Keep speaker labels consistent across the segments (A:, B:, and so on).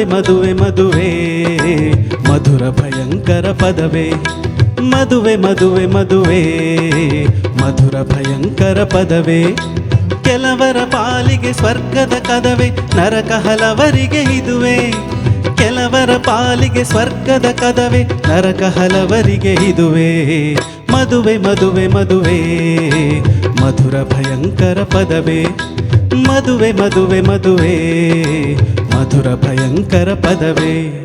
A: ಮದುವೆ ಮದುವೆ ಮದುವೆ ಮಧುರ ಭಯಂಕರ ಪದವೇ. ಮದುವೆ ಮದುವೆ ಮದುವೆ ಮಧುರ ಭಯಂಕರ ಪದವೇ. ಕೆಲವರ ಪಾಲಿಗೆ ಸ್ವರ್ಗದ ಕದವೇ, ನರಕ ಹಲವರಿಗೆ ಇದುವೇ. ಕೆಲವರ ಪಾಲಿಗೆ ಸ್ವರ್ಗದ ಕದವೇ, ನರಕ ಹಲವರಿಗೆ ಇದುವೇ. ಮದುವೆ ಮದುವೆ ಮದುವೆ ಮಧುರ ಭಯಂಕರ ಪದವೇ. ಮದುವೆ ಮದುವೆ ಮದುವೆ ಮಧುರ ಭಯಂಕರ ಪದವೇ.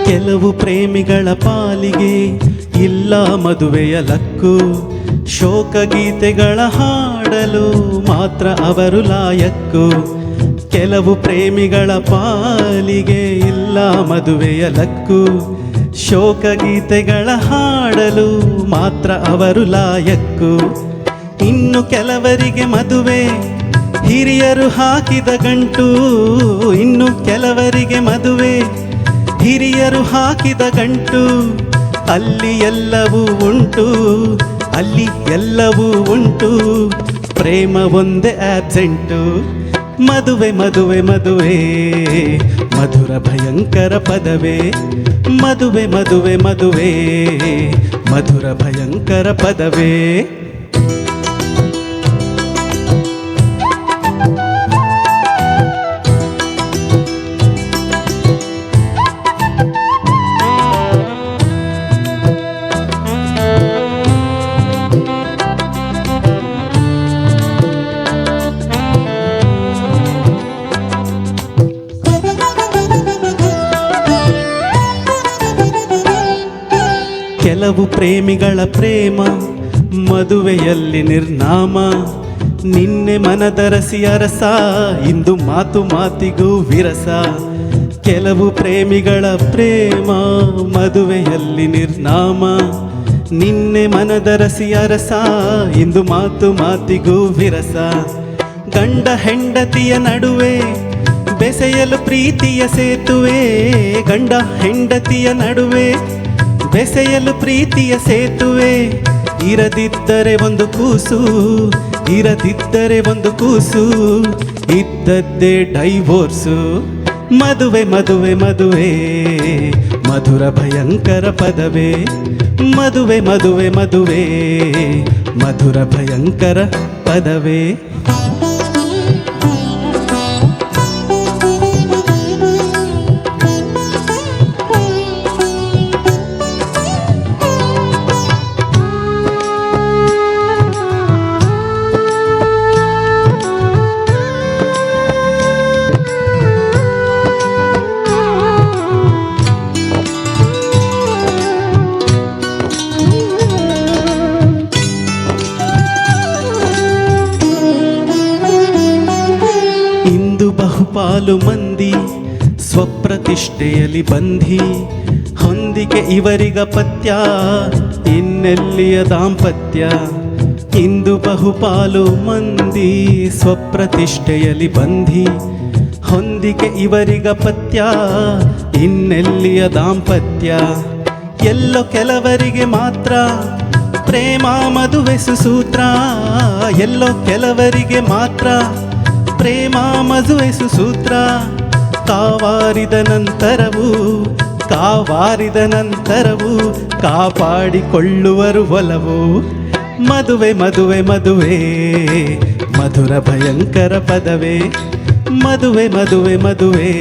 A: ಕೆಲವು ಪ್ರೇಮಿಗಳ ಪಾಲಿಗೆ ಇಲ್ಲ ಮದುವೆಯ ಲಕ್ಕು. ಶೋಕಗೀತೆಗಳ ಹಾಡಲು ಮಾತ್ರ ಅವರು ಲಾಯಕ್ಕು. ಕೆಲವು ಪ್ರೇಮಿಗಳ ಪಾಲಿಗೆ ಇಲ್ಲ ಮದುವೆಯ ಲಕ್ಕು. ಶೋಕಗೀತೆಗಳ ಹಾಡಲು ಮಾತ್ರ ಅವರು ಲಾಯಕ್ಕು. ಇನ್ನು ಕೆಲವರಿಗೆ ಮದುವೆ ಹಿರಿಯರು ಹಾಕಿದ ಗಂಟು. ಇನ್ನು ಕೆಲವರಿಗೆ ಮದುವೆ ಹಿರಿಯರು ಹಾಕಿದ ಗಂಟು. ಅಲ್ಲಿ ಎಲ್ಲವೂ ಉಂಟು, ಅಲ್ಲಿ ಎಲ್ಲವೂ ಉಂಟು, ಪ್ರೇಮ ಒಂದೇ ಆಬ್ಸೆಂಟು. ಮದುವೆ ಮದುವೆ ಮದುವೆ ಮಧುರ ಭಯಂಕರ ಪದವೇ. ಮದುವೆ ಮದುವೆ ಮದುವೆ ಮಧುರ ಭಯಂಕರ ಪದವೇ. ಕೆಲವು ಪ್ರೇಮಿಗಳ ಪ್ರೇಮ ಮದುವೆಯಲ್ಲಿ ನಿರ್ನಾಮ. ನಿನ್ನೆ ಮನದರಸಿ ಅರಸ, ಇಂದು ಮಾತು ಮಾತಿಗೂ ವಿರಸ. ಕೆಲವು ಪ್ರೇಮಿಗಳ ಪ್ರೇಮ ಮದುವೆಯಲ್ಲಿ ನಿರ್ನಾಮ. ನಿನ್ನೆ ಮನದರಸಿ ಅರಸ, ಇಂದು ಮಾತು ಮಾತಿಗೂ ವಿರಸ. ಗಂಡ ಹೆಂಡತಿಯ ನಡುವೆ ಬೆಸೆಯಲು ಪ್ರೀತಿಯ ಸೇತುವೆ. ಗಂಡ ಹೆಂಡತಿಯ ನಡುವೆ ಬೆಸೆಯಲು ಪ್ರೀತಿಯ ಸೇತುವೆ. ಇರದಿದ್ದರೆ ಒಂದು ಕೂಸು, ಇರದಿದ್ದರೆ ಒಂದು ಕೂಸು, ಇದ್ದದ್ದೇ ಡೈವೋರ್ಸು. ಮದುವೆ ಮದುವೆ ಮದುವೆ ಮಧುರ ಭಯಂಕರ ಪದವೇ. ಮದುವೆ ಮದುವೆ ಮದುವೆ ಮಧುರ ಭಯಂಕರ ಪದವೇ. ಬಹುಪಾಲು ಮಂದಿ ಸ್ವಪ್ರತಿಷ್ಠೆಯಲ್ಲಿ ಬಂಧಿ. ಹೊಂದಿಕೆ ಇವರಿಗ ಪತ್ಯ, ಇನ್ನೆಲ್ಲಿಯ ದಾಂಪತ್ಯ. ಇಂದು ಬಹುಪಾಲು ಮಂದಿ ಸ್ವಪ್ರತಿಷ್ಠೆಯಲ್ಲಿ ಬಂಧಿ. ಹೊಂದಿಕೆ ಇವರಿಗ ಪತ್ಯ, ಇನ್ನೆಲ್ಲಿಯ ದಾಂಪತ್ಯ. ಎಲ್ಲೋ ಕೆಲವರಿಗೆ ಮಾತ್ರ ಪ್ರೇಮ ಮದುವೆ ಸುಸೂತ್ರ. ಎಲ್ಲೋ ಕೆಲವರಿಗೆ ಮಾತ್ರ ಪ್ರೇಮ ಮದುವೆ ಸುಸೂತ್ರ. ಕಾವಾರಿದ ನಂತರವೂ ಕಾವಾರಿದ ನಂತರವೂ ಕಾಪಾಡಿಕೊಳ್ಳುವರು ಒಲವು. ಮದುವೆ ಮದುವೆ ಮದುವೆ ಮಧುರ ಭಯಂಕರ ಪದವೇ. ಮದುವೆ ಮದುವೆ ಮದುವೆ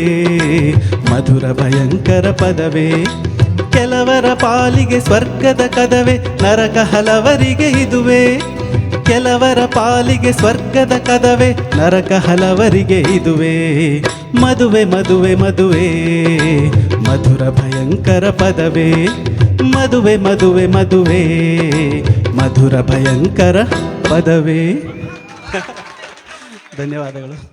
A: ಮಧುರ ಭಯಂಕರ ಪದವೇ. ಕೆಲವರ ಪಾಲಿಗೆ ಸ್ವರ್ಗದ ಕದವೇ, ನರಕ ಹಲವರಿಗೆ ಇದುವೇ. ಕೆಲವರ ಪಾಲಿಗೆ ಸ್ವರ್ಗದ ಕದವೇ, ನರಕ ಹಲವರಿಗೆ ಇದುವೇ. ಮದುವೆ ಮದುವೆ ಮದುವೆ ಮಧುರ ಭಯಂಕರ ಪದವೇ. ಮದುವೆ ಮದುವೆ ಮದುವೆ ಮಧುರ ಭಯಂಕರ ಪದವೇ. ಧನ್ಯವಾದಗಳು.